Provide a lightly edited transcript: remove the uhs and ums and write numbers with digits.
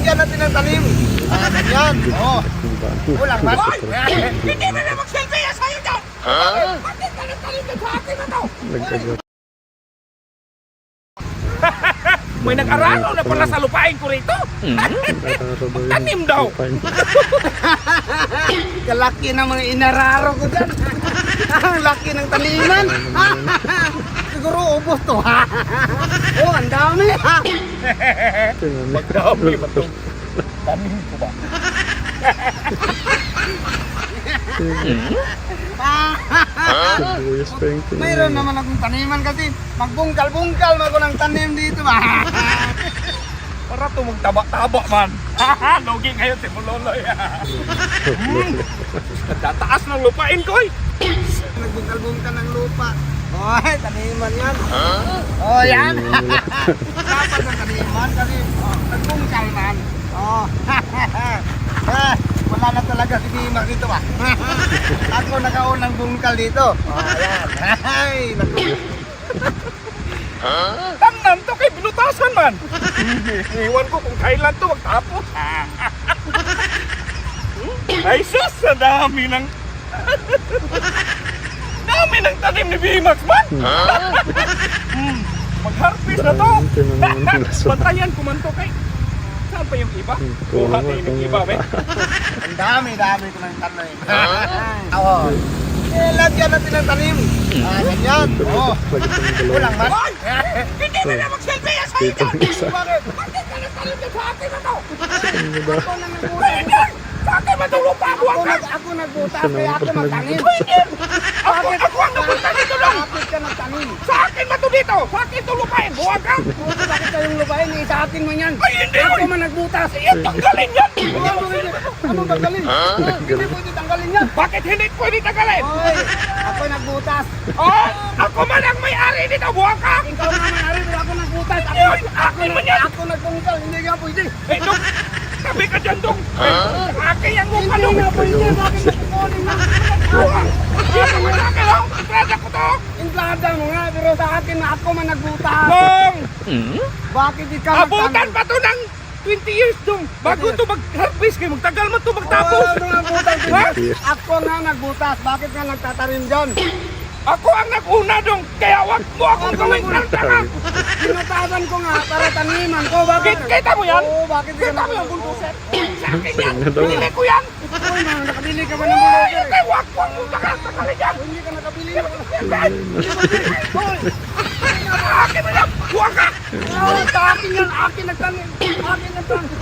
lagyan natin ng tanim. Ganyan. Oh. Kulang ba? Hindi mo na mag-selfie yan sa'yo dyan! Bakit ka nagtalim na sa akin na to? May nag-aralo na pala sa lupain ko rito. Tanim daw. Kalaki ng mga inararo ko dyan. Ang laki ng taniman. Siguro ubos to ha. Oh, ang dami ha. Magdami ba ito? Tanim ko ba? Mayroon naman akong taniman kasi magbungkal-bungkal ako ng tanim dito ba. Para ito magtaba-taba man. Logi ngayon si Muloloy. Tataas ng lupain ko eh. Nagbungkal-bungkal ng lupa. Oh, taniman yan. Oh, yan. Dapat ng taniman kasi nagbungkal man. Oh. Wala na talaga si Bima dito ba. Ako nakaunang bungkal dito. Oh, yan. Ay, naku. Tamnan to kay binutasan man. Iwan ko kung kailan to magtapos. Ay sus, sa dami ng dami ng tanim ni Bimax man. Mag-harvest na to. Bantayan ko man to kay. Saan pa yung iba? Kuha din yung iba, be. Ang dami ko ng tanim. Oo. Lagyan natin ng tanim. Ganyan. Oo. Kulang ba? Hindi mo na mag-selfie yan sa'yo dyan! Bakit? Bakit ka nagtalim na sa akin na to? Ako na nagbutas. Sa akin matulog pa ako Ako nagbutas kaya ako magtanim. Ako ang napunta dito lang! Bakit ka nagtanim? Sa akin ba ito dito? Sa akin ito lupain! Buwag ka! Bakit kayong lupain? Sa akin mo yan. Ay hindi! Ako man nagbutas. Tanggalin yan! Ano tanggalin? Hindi pwede tanggalin yan. Bakit hindi pwede tanggalin? Oy, ako nagbutas. Oh! Ako man ang may-ari dito! Buwag ka! Ikaw naman ari, ako nagbutas. Yun! Akin man yan! Ako nagbungkal, hindi nga pwede. Eh, Dong! Tabi ka dyan, Dong! Akin yan mo ka, Hindi Dong! nga pwede. Bakit nagkukunin mo? Dito mo sa akin, Dong! Entrada ko to! Intrada mo nga, pero sa akin na ako man nagbutas. Dong! Bakit ikaw Abutan pa to ng 20 years, Dong! Bago to mag-harvest kayo, magtagal mo to magtapos! Ano nga butas? Ha? Ako nga nagbutas. Bakit nga nagtatanim dyan? Ako ang nag-una, Dong! Kaya wag mo akong gawing kaltara! Pinutasan ko nga para taniman ko. Bakit? Kita mo yan? Oo, bakit ka Kita mo yung bulldozer? Sa akin yan! Pinili ko yan! Uy, man, nakabili ka ba ng bulldozer? Kaya wag mo tagal yan! Hindi ka nakabili. Hoy! Akin mo yan! Huwag ka! Sa akin yan, akin nagtanim. Akin nagtanim.